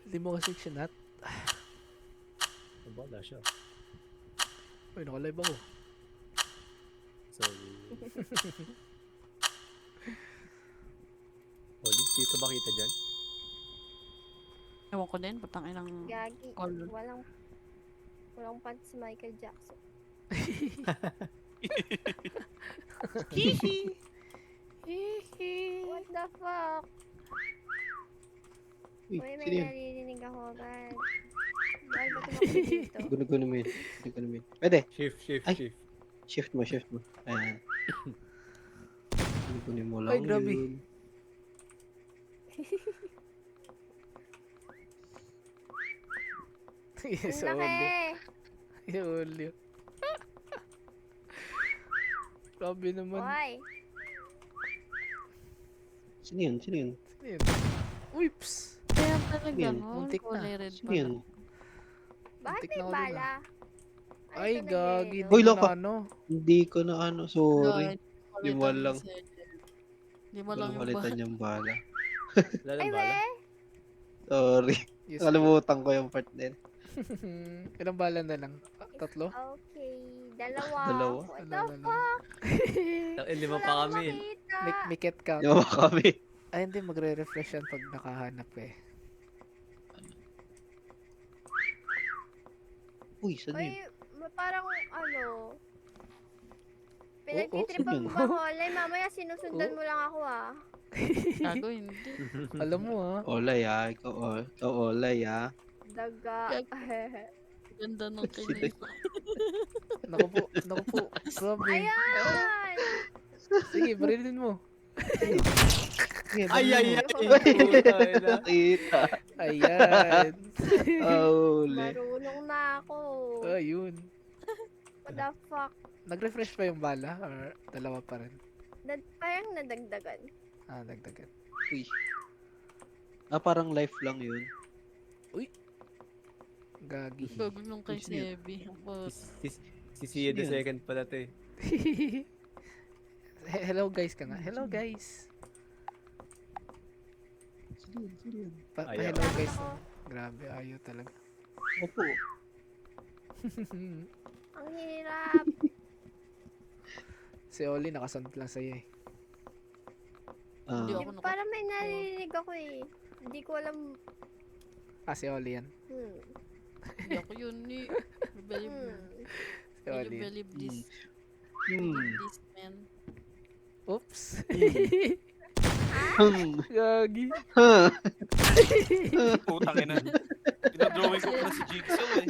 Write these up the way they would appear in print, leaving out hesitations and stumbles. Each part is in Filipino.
Hindi mo kasi sinat. Wala siya. Uy, nakalive ako. Sorry. Oli, dito ba kita dyan? Ewan ko din, putang inang Gagi. call. Walang pants si Michael Jackson. What the fuck? Uy, Uy, may sino yun? naririnig ako agad. Bawal ba tumakbo dito? Guno mo yun. Guno mo yun. Pwede. Shift. Ay. Shift mo. Ayan. Guno mo lang Ay, grabe. yun. Yes, Ang laki! Yulyo. Grabe naman. Hoy! Sino yun? Sino yun? Uips! Kaya talaga, Yan, no? muntik na. Kulay red Sino pala. yun? Bakit Muntik may na ako dun, bala? Ano Ay, to, gagi. nag-yellow? Uy, Hindi loko. na ano. Hindi ko na ano. Sorry. Di mo lang. Di mo lang Walang yung palitan yung bala. Wala Ay, lang we! bala. Sorry. Yes. Nakalimutan ko yung part din. Ilang bala na lang? Tatlo? Okay. Dalawa. Dalawa? What the Dalawa na lang. fuck? Lima Wala pa akong kami. makita. May cat count. Di ba kami? Ay, hindi. Magre-refresh yan pag nakahanap eh. Uy, saan Uy, yun? parang ano... Pinagtitripan saan mo yun? ba ako? Like, mamaya sinusundan mo lang ako ah. Gago, hindi. Alam mo ah. Olay ah. Ikaw olay ah. Daga. Ganda nung kinis. Naku po. Grabe. Ayan! Sige, barilin mo. Sige, Ay. Nakita. Ayan. Uli. Marunong na ako. Ayun. What the fuck? Nag-refresh pa yung bala? Or dalawa pa rin? Parang nadagdagan. Ah, dagdagan. Uy. Parang life lang yun. Gagi. Gago nung kay Sino yun? Sebi. Si Sia the Sino yun? second pala to eh. Hello guys ka nga. Hello guys. Sino yun? Ayaw. Hello guys. Ako. Grabe, ayaw talaga. Opo. Ang hirap. Si Oli nakasund lang sa'yo eh. Hindi Ah, ako naka... Parang may naririnig ako eh. Hindi ko alam. Ah, si Oli yan. Hindi ako yun ni. Si Oli yan. Believe this. hmm. This man. Oops. Gagi. Putang ina. Pinadrawing ko pa na si Jigsaw eh.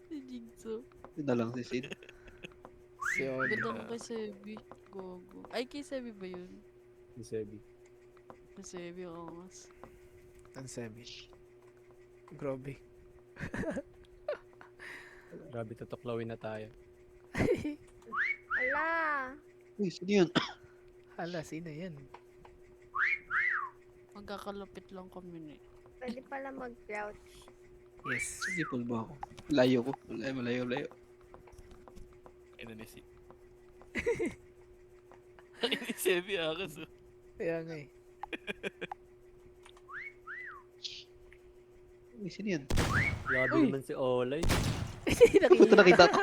Si Jigsaw. Yun na lang si Sid. Si Oli. Ganda nung kay Sebi. Gogo. Ay, kay Sebi ba yun? Si Sebi. Kay Sebi, oo nga. Ang savage. Grabe. Grabe, tutuklawin na tayo. Ala. Uy, sino yun? Hala, sino yan? Magkakalapit lang kami ni. Pwede pala mag-crouch. Yes. Sige, full ba ako? Layo ko. Malayo. Ay na ni si. Ay ni Sebi akas oh. Kaya nga eh. Uy, sino yun? Grabe Uy! naman si Olay. Ito nakita ko.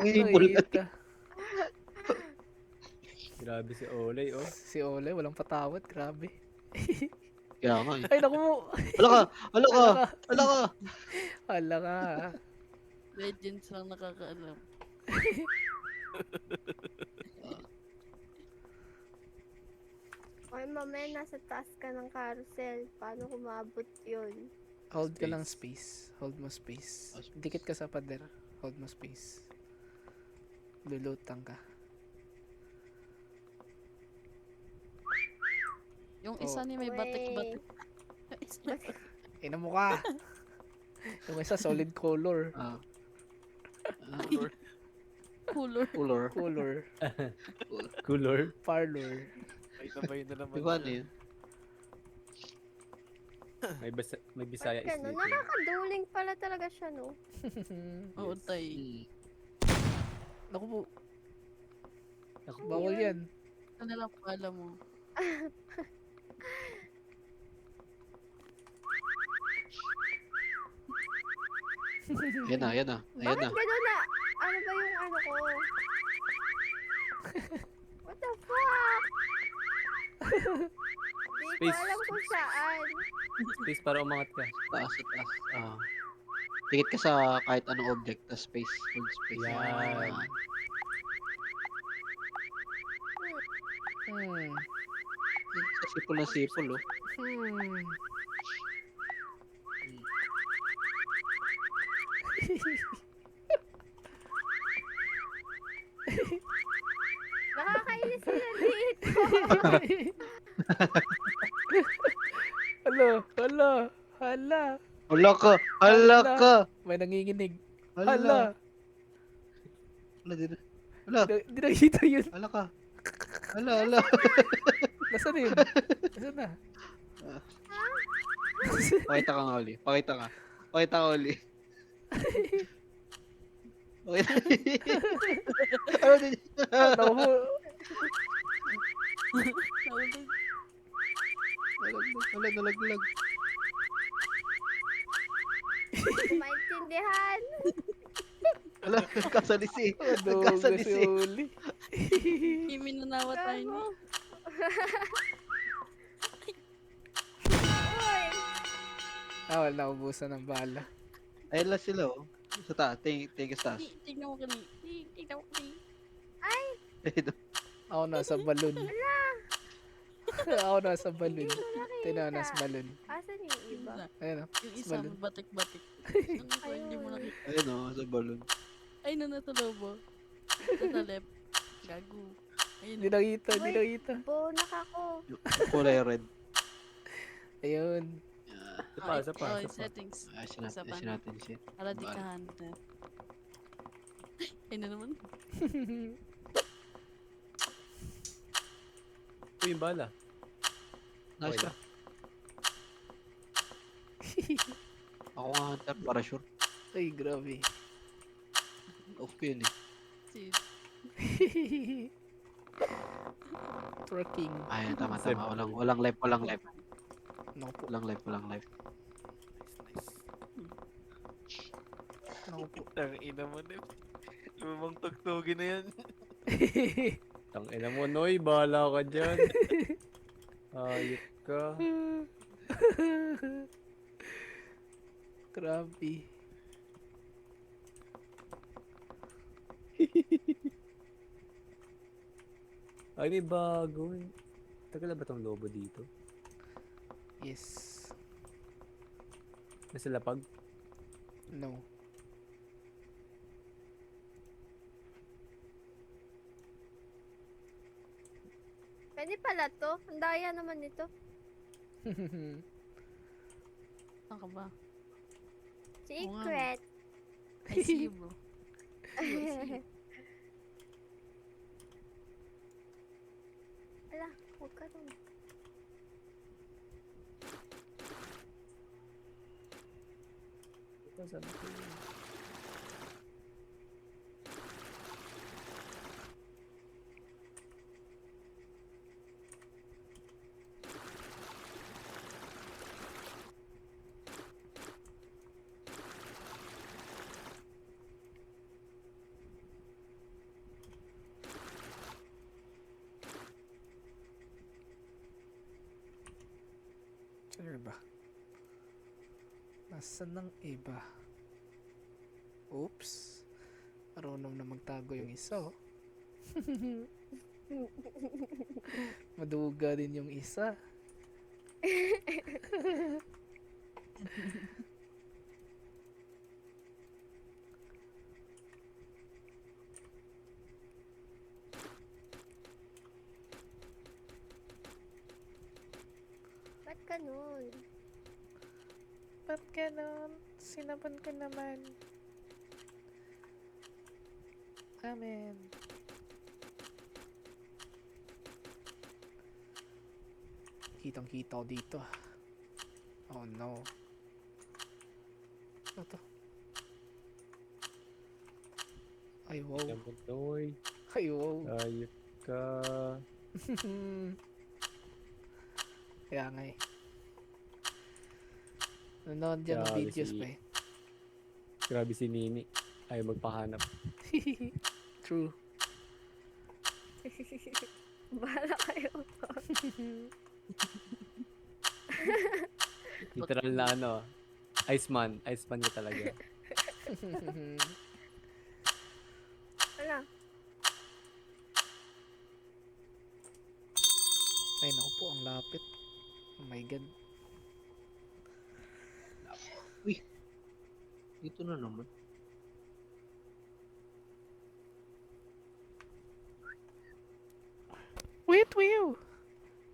Umipol na. Nakita. Grabe si Olay, oh. Si Ole, walang patawad. Grabe. Kaya nga eh. Ay, naku mo. Hala ka! Hala ka. Legends lang nakakaalam. Ay, mamaya nasa taas ka ng carousel. Paano kumabot yun? Hold ka lang space. Hold mo space. Dikit ka sa pader. Hold mo space. Lulutang ka. Yung Oh. isa ni may batik-batik. Ina mo ka. Yung isa solid color. Ah. Cooler. Color. Color. Color. Parlor. Ay nabay na naman. Di ba ano yun? May Bisaya is Ano, nakakaduling pala talaga siya, no? Oo, tay. Hmm. Naku po. Ako, Bawal yan. Ano na lang pala mo? Ayan na, ayan na. Ayan Bakit na. gano'n na? Ano ba yung ano ko? What the fuck? Hindi ko Space. alam kung saan. Space para umangat ka. Taas at taas. Tikit ka sa kahit anong object, tas space, hold space. Yan. Sa sipol na sipol, oh. Nakakainis sila dito. Hala, hala, hala. Hala ka! Hala ka! May nanginginig. Hala! Hala. Hala, hala, Di nakita yun. hala ka! Hala, hala! Nasaan yun? Nasaan na? Pakita ka nga uli. Pakita ka. Pakita ka uli. Pakita. Ano din? Naku, Nahulog. Wala, nalaglag. Maintindihan. Wala, nagkasalisi. aduga si Nagkasalisi. Uli. Kimi nanawa tayo no? Uy. Wala naubusan ng bala. Ayun lang sila, oh. Sa taas. Tingin sa taas. Tingnan mo kani. Tingnan mo kani. Ako nasa balon. Ako nasa balon. Tingnan nasa balon. Asan yung iba? Ayun o. Yung isa Balon. batik-batik. Ano ba hindi mo nakita? Ayun, oh. Sa balon. Ay, nasa lobo. Sa left. Gago. Ayun. Di nakita, di nakita. Bonak ako. Kulay red. Ayun. Isa pa, isa pa, Okay, isa pa. settings. Ayusin natin siya. Para di ka hunted. Ay na naman. Uy, yung bala. Nice Okay ka. Ako nga hunter para sure. Ay, grabe. Off ko yun, eh. Si Twerking. Ayun, tama, Save. tama. Walang life, walang life. Naku po. Walang life, walang life. Naku po. Ang ina mo na. Lumang tugtugin na yan. Tang ina mo, Noy. Bahala ka dyan. Ayot ka. Grabe. Ay, may bago eh. Tagal na ba tong lobo dito? Yes. Nasa lapag? No. Pwede pala to. Ang daya naman nito. Saan ka ba? Secret. I see you, bro. I see you. Ala, huwag ka dun. Ito, sabi ko yun. Saan ba? Nasaan ng iba? Oops. Marunong na magtago yung isa, oh. Maduga din yung isa. Ba't ganun? Ba't ganon? Sinabon ko naman. Amen. Kitang kita ko dito. Oh no. Ano to? Ay wow. Yan mo, Noy. Ay wow. Ayot ka. Kaya nga eh. Nanonood dyan ng Grabe videos si- pa eh. Grabe si Nini. Ay, magpahanap. True. Bahala kayo. Literal na ano. Iceman. Iceman ka talaga. Wala. Ay naku po, ang lapit. Oh my god. Dito na naman. Wait, Will!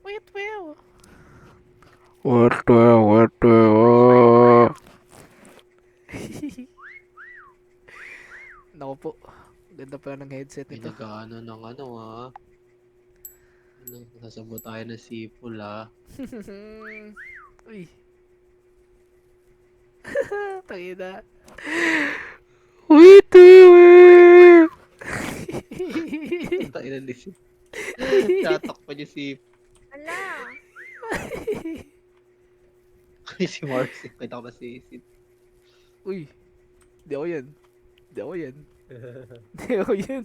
Wait, Will! What the? Naku po. Ganda pa ng headset May nito. nag-ano ng ano Nasabot tayo ng sipol Uy. Tangina. Wait, Will! Tayo na din. Tatakpan niya si Ala. si Marcy. Kita ko na si Uy. Di ako yan. Di ako yan. Di ako yan.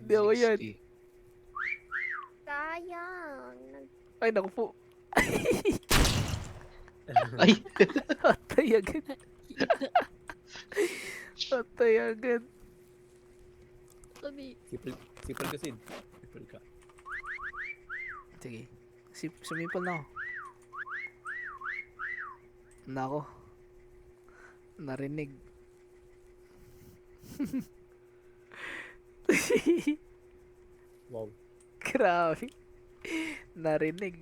Di ako yan. 60. Sayang. Ay, naku po. Ay! Patay agad. Patay agad. Sabi, Sipol ka, Sid. Sipol ka. Sige. Sumipol na ako. Nako. Narinig. Wow. Grabe. Narinig.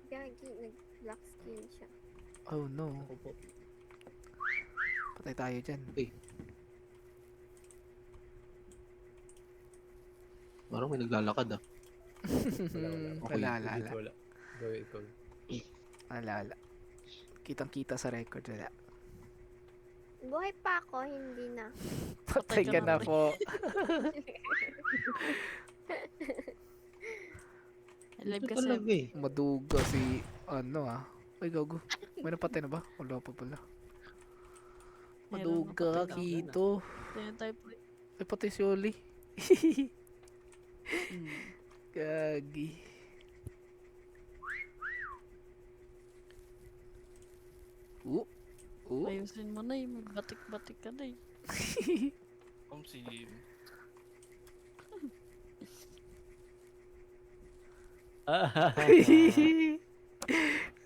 Gagi, nag-black skin siya. Oh no. Ako po. Patay tayo dyan. Parang may naglalakad Wala, wala, Dito wala. wala. Go, ikaw. Wala, wala. Kitang-kita sa record, wala. Buhay pa ako, hindi na. Patay ka na po. live Ito kasi. talaga eh. Maduga si, ano Ay, gago. May napatay na ba? Wala pa pala. Meron, Maduga, napatay na. Kito. Ito yung type. Ay, patay si Oli. Gagi. Ayusin mo na eh. Magbatik-batik ka na eh. Si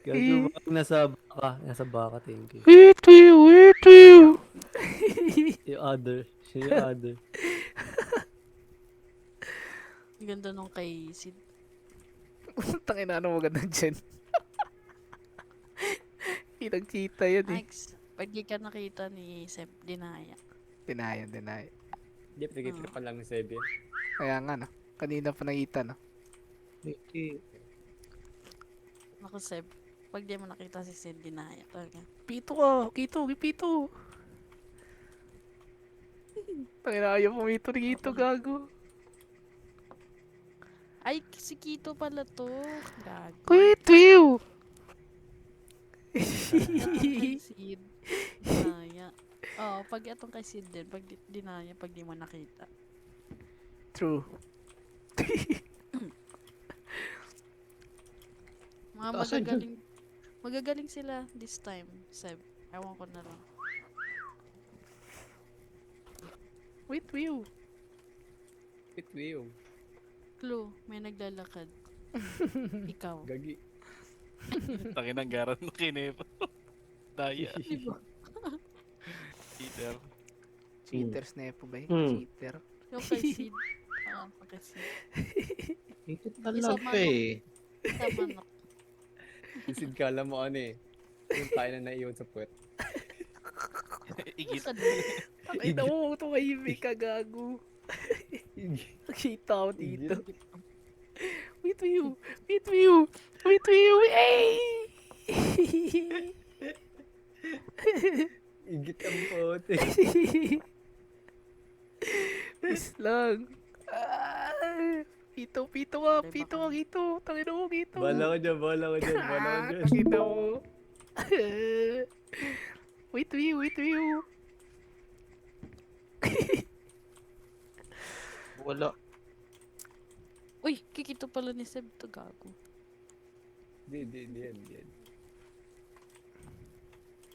Gago ba nasa baka? Nasa baka, thank you. Wait, Will! Yung other. Yung other. Ang ganda nung kay Sid. Tangina, ano maganda dyan? Kitang-kita yan eh. Max, pag di ka nakita ni Seb, dinaya. Dinaya. Hindi, pinagkita lang ni Seb yan. Kaya nga, no? Kanina pa nakita, no? Okay. Ako Seb, pag di mo nakita si Sid, dinaya talaga. Pito ka! Pito! Tangina, ayaw pumito ni Kito, gago. Ay, si Kito pala to. Gago. Wait, Will! Kay Sid. Dinaya. Oo, pag itong kay Sid din, pag dinaya, pag di mo nakita. True. Mga Taasan yun. magagaling sila this time, Seb. Ewan ko na lang. Wait, Will. Pitwiyo. Clue, may naglalakad. Ikaw. Gagi. Tangin ang garan na kinip. Daya. Cheater. Cheaters na po ba eh? Hmm. Cheater. Yung kay Sid. Pag kay Sid. Ito Isa talaga manok. eh. Tama na. Isid ka, alam mo ano eh. Yung tayo na naiwan sa puwet. Igit. Ay, no, tumahimik ka, gago. Nakita ko dito. Wait, Will! Ay! Igit ang pote. Please lang. Ah, pito ka, pito ka, Gito. Tangina mo, Gito. Bala ko dyan, bala ko dyan, bala ko dyan. Tangina mo. Wait, wait. Wala. Uy, kikito pala ni Seb to gago. Di yan.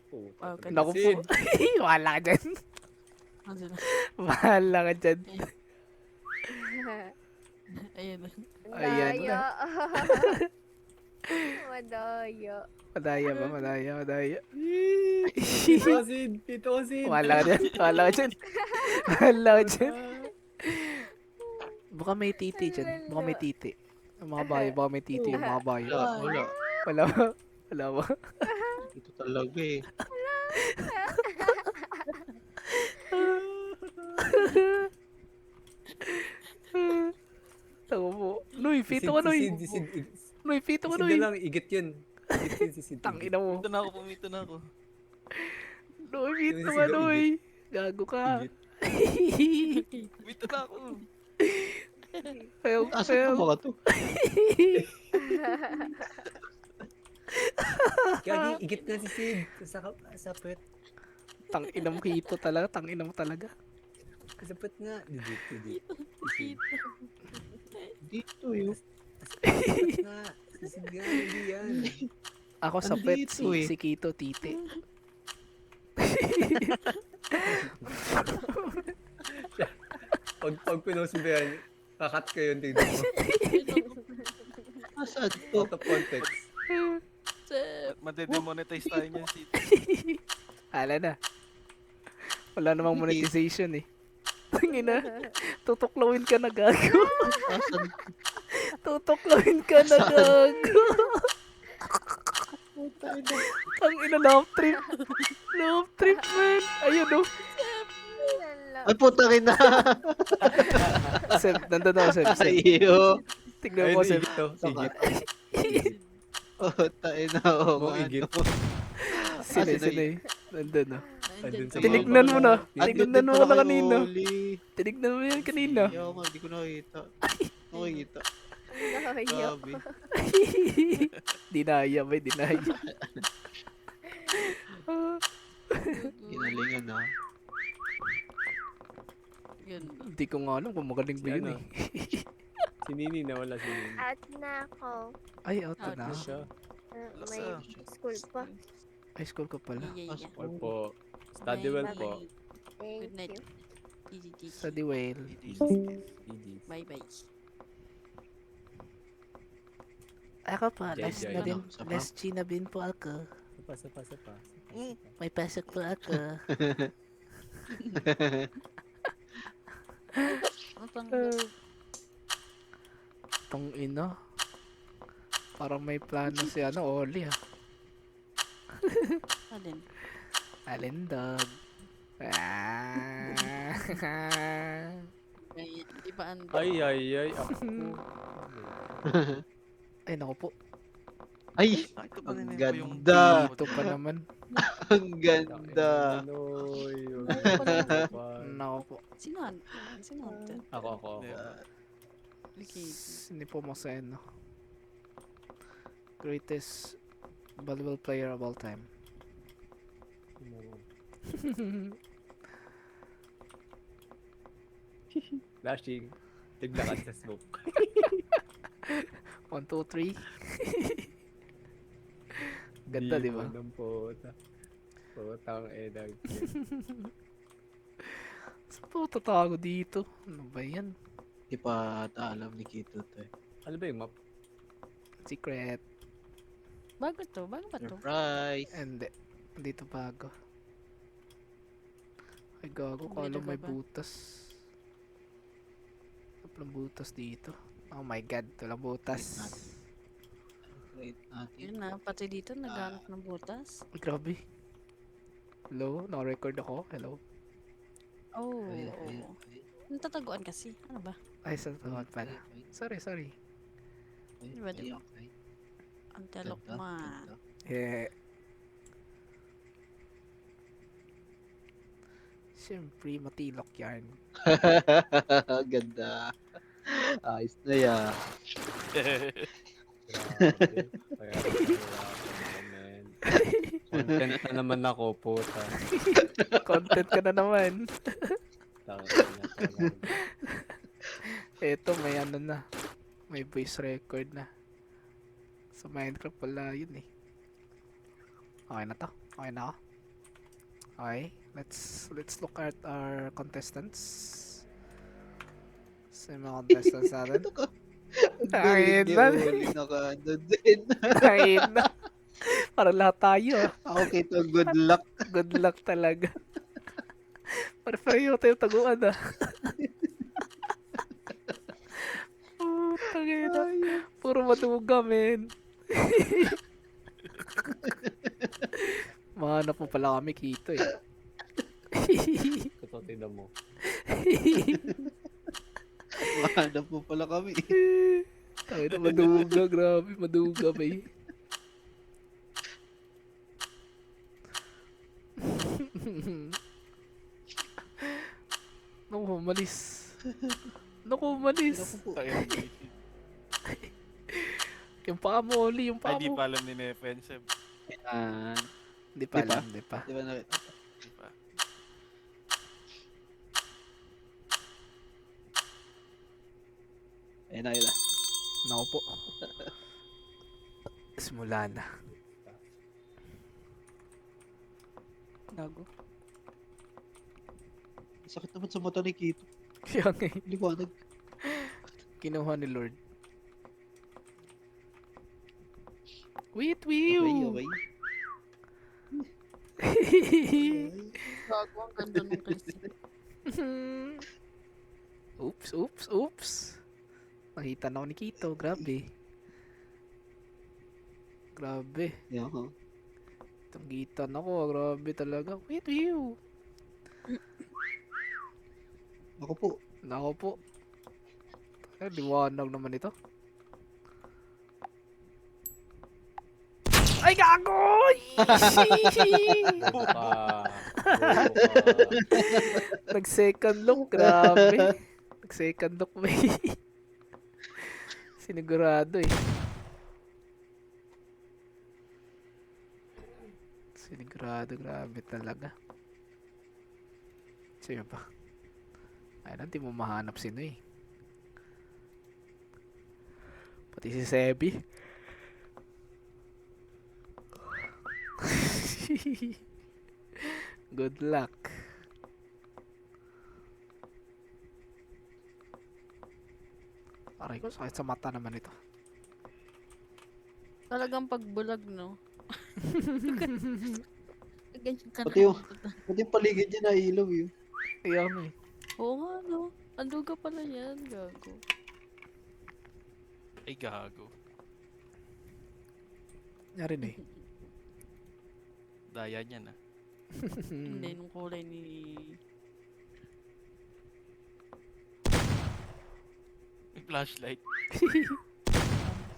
Oh, Ah, tatanggalin. Naku po. Sid. Wala ka dyan. Ano na? Wala ka dyan. Ayan. Ayan Daya. na. Madaya. Madaya ba? Madaya. Pito ka, Sid. Pito ka, Sid. Wala ka dyan. Wala ka dyan. Baka may titi dyan. Baka may titi. Ang mga bayo, baka may titi yung mga bayo. Wala. Wala ba? Wala ba? Ito talaga eh. Ako po. Noy, Si pito ka, Noy. Si Sid. Noy, pito ka, Si Sid Noy. na lang, igit yun. Igit yun si Sid. Tangina mo. Pumito na ako. Noy, pito Yung ka, sigaw, Noy. Gago ka. Igit. Pumito na ako. Help, Asan help. ka mga to? Kaya igit na si Sid. Sa pwet. Tangina mo, Kito talaga. Tangina mo talaga. Sa pwet nga. Digit. Dito yun. Sa pwet nga. Si Sid nga, hindi yan. Ako sa pet, Andito eh. si Kito, titi. Pag pinost mo yan, kakat ko yun, tignan mo. Asan to? Out of context. Seb. Madedemonetize tayo niyan, Sid. Hala na. Wala namang monetization eh. Tangina. Tutuklawin ka na gago. Asan? Tutuklawin ka na gago. Tangina, love trip. Love trip, man. Ayun oh. Lala. Ay putang ina. Seb, nandun ako, Seb. Ayo. Tignan mo, Seb. Igit to. Igit. Putang ina. Oo Mo nga, igit. no. Sinay, Asan na sinay. Nandun oh. Andun sa Tinignan mo na. Andun Tinignan din mo pala na kay kanina. Oli. Tinignan mo yan kanina. Ayaw nga, hindi ko nakita. Nakikita. Daya. Grabe. Dinaya ba? Dinaya. Ginalingan na. Yun. Hindi ko nga alam kung magaling ba Si yun ano? eh. Si Nini na wala si Nini. At na ako. Ay, out Out na. na. Siya. May school pa. High school ko pala. Yeah. Or po. Study well po. Good Thank night. you. Easy. Sa the whale. GG. Bye. Ako pa, Jai, last Jai. na din. Ano? Sapa? Last G na din po ako. Sapa. May pasok po ako. Tong ino. Parang may plano si ano, Oli ha. Alin? Alindog. Ah. Ay, di ba ang... Ay. Ako. Ay, naku po. Ay! Ito pa Ang rin po yung ganda. Ito pa naman. Ang ganda. Noy. Naku po. Sino? Sino? Ako. Okay. Hindi po masaya, no? Greatest volleyball player of all time. Flashing. Tiglakan sa smoke. 1, 2, 3. Ganda, di ba? Ng puta. Putang edad. Saan po tatago dito? Ano ba yan? Di pa ata alam ni Kito to eh. Ano ba yung map? Secret. Bago to? Bago ba to? Surprise! Hindi. Dito bago. Ay gago, Dito kala may ka ba? butas. Walang butas dito. Oh my god, walang butas. Wait natin. Yun na, pati dito naghanap ng butas. Ay, grabe. Hello? Naka-record ako? Hello? Oh. Wait. Natataguan kasi. Ano ba? Ay, sa tawad pala. Sorry. Diba, diba? Ang talok man. Yeah. Siyempre, matilok yan. Ganda. Ayos na yan. Grabe. Kaya man. Content na naman ako, puta. Content ka na naman. Tangina talaga. Eto, may ano na. May voice record na. Sa Minecraft pala yun eh. Okay na to? Okay na ako? Okay, let's look at our contestants. Sa mga contestants natin. Ito ka. Ayun Galing na. niya, huli na ka ano din. Ayun na. Para lahat tayo. Ah. Ako kito, good luck. Good luck talaga. Pareho tayo taguan ah. Putang ina. Puro matuga, men. Mahanap mo pala kami, Kito eh. Ito, tignan mo. Mahanap mo pala kami. Tayo na maduga, grabe, maduga ba eh. Naku, malis. Naku, malis. Yung paa mo, Oli, yung Ay, paa di mo. pa alam ni Nefen, Seb. Yan. Di pa Di pa? alam, di pa. Di ba na? Di pa. Ayun na, ayun na. Naku po. Simula na. Gago. Sakit naman sa mata ni Kito. Kaya nga eh, Liwanag. kinuha ni Lord. Wait, Okay, wee! okay. Gago, ang ganda nung kasi. Oops, oops, oops. Nakita na ako ni Kito, grabe. Grabe. Yan ha. Tanggitan ako, grabe talaga. Wait, wee! Ako po. Nako po. Ay, liwanag naman ito. Ay, gago! Bobo ka. Nag-second look, grabe. Nag-second look ba eh. Sinigurado eh. Sinigurado, grabe talaga. Sino pa? Ay, di mo mahanap sino eh. Pati si Sebi. Good luck. Aray ko, sakit sa mata naman ito. Talagang pagbulag, no? Ganyan ka Pati yung- na. Pati yung paligid niya na ilaw yun. Ayan eh. Oo nga, no? Anduga pala yan, gago. Ay, gago. Yarin eh. Daya niya na. Hindi, nung kulay ni... May flashlight.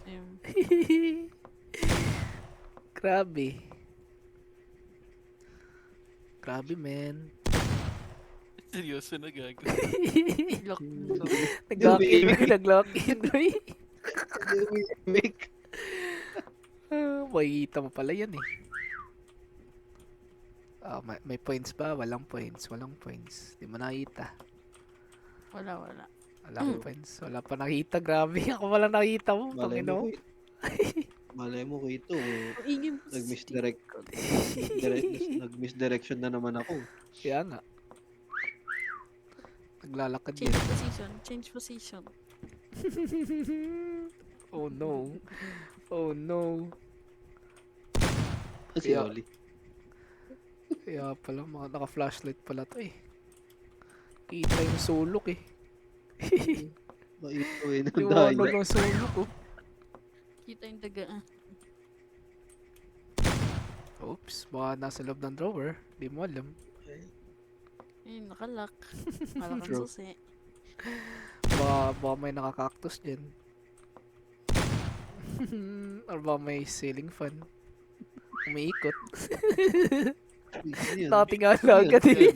Sim. Grabe. Grabe, man. Seryoso na gago. Lock. Nag-lock in, nag-lock in, boy. Make. Makikita mo pala yan eh. May points ba? Walang points. Walang points. Di mo nakita. Wala, wala. Walang points. Wala pa nakita. Grabe. Ako wala nakita mo. Malay Panginoon. mo ko Malay mo ko ito. Ingin mo Nag-misdirect. Nag-misdirection na naman ako. Kaya nga. Naglalakad Change yan. position. Change position. Oh no. Oh no. Kasi Kaya- Oli. Kaya pala mga naka-flashlight pala to eh. Kita yung sulok eh. Maito eh. Liwanag Nandaya. ng sulok oh. Kita yung daga. Oops, baka nasa loob ng drawer. Di mo alam. Ayun, nakalock. Malakang True. susi. Baka may nakakaktus dyan. Or baka may ceiling fan. Umiikot. Ano yan? Nakatingala agad eh.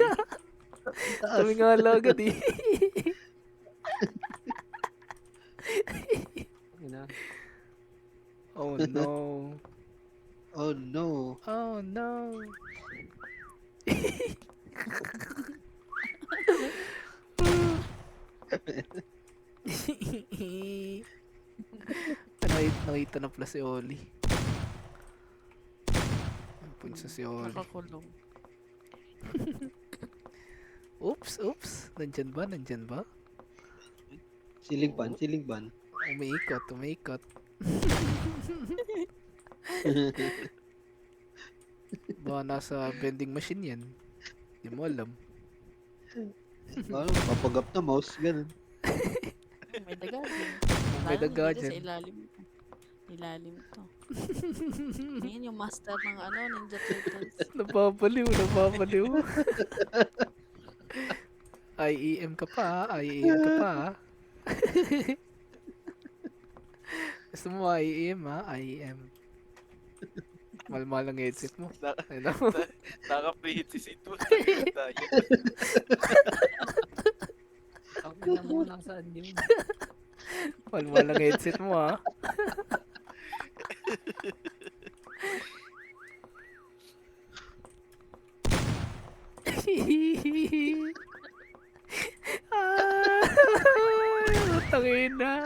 Tumingala agad eh. Ina. Oh no. Oh no. Oh no. Nakita na pala si Oli. Ang punsa si Oli. Nakakulong. Oops. Nandyan ba? Siling ban. Umiikot. Baka nasa vending machine yan. Di mo alam. Ano, papagap na mouse, ganun. May daga din. May Wala, daga hindi dyan. Sa ilalim to. Ngayon yung master ng Ninja Turtles. Napapaliw. IEM ka pa. Gusto mo IEM ha? IEM. Malmal ang headset mo. Ano? Nakapihit si Sito. Ang ina mo, nasaan yun? Malmal ang headset mo ha. Tangina.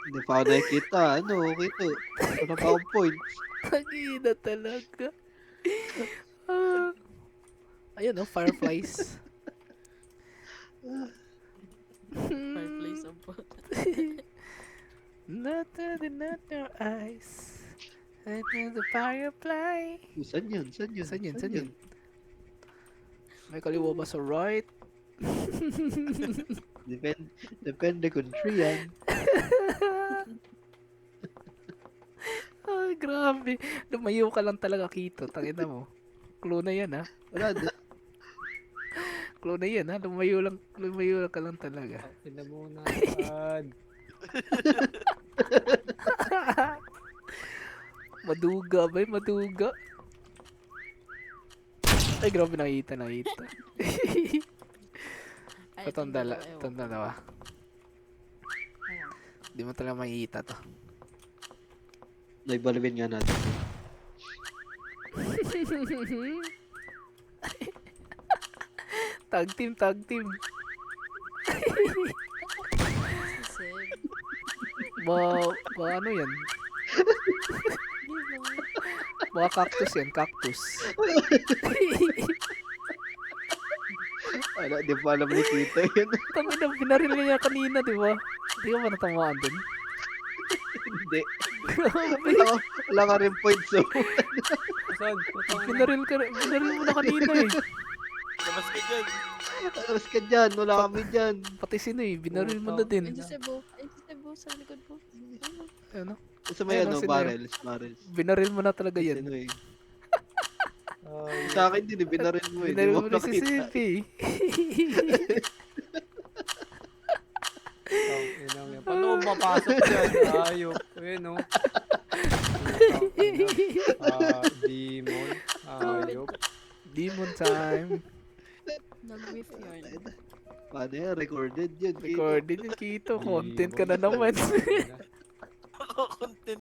Hindi pa ako nakikita. Ano, kito. Ano pa akong points? Tangina talaga. Ah. Ayun oh, fireflies. Fireplace of Not your eyes. The firefly. Saan yun? Saan yun? May kaliwa ba sa right? Depende country yan. Ay, grabe. Lumayo ka lang talaga, Kito. Tangina mo. Clue na yan, ha? Wala na. Clue na yan, ha? Lumayo ka lang talaga. Ang ina mo, nasaan? Maduga ba? Maduga. Ay, grabe, nakita. Itong dalawa. Di mo talaga makikita to. Naibalawin nga natin. Tag team. Seb. Ba ano yan? Baka cactus yan, cactus. Ano, di pa alam ni Kita yun. Tangina, binaril niya kanina, di ba? Hindi ka ba natamaan dun? Hindi. Wala ka rin points. So. Saan? Binaril mo na kanina eh. Labas ka dyan. Alas ka dyan. Wala kami dyan. Pati sino eh, binaril mo na din. Ay, Sebo, sa likod mo. Ano? Sa may Ayun, ano, sino yun? barrels. Binaril mo na talaga yan. Sino eh. Ay, Sa akin din, binaril mo eh. Binaril Di mo na si nakita. Sipi. ang ina mo yan. Paano kung mapasok dyan? Ayok. Ayun o. Demon. Ayok. Demon time. Nag-whiff yun. Paano yan? Recorded yun. Recorded yung Kito. Content ka na naman. Demon. Content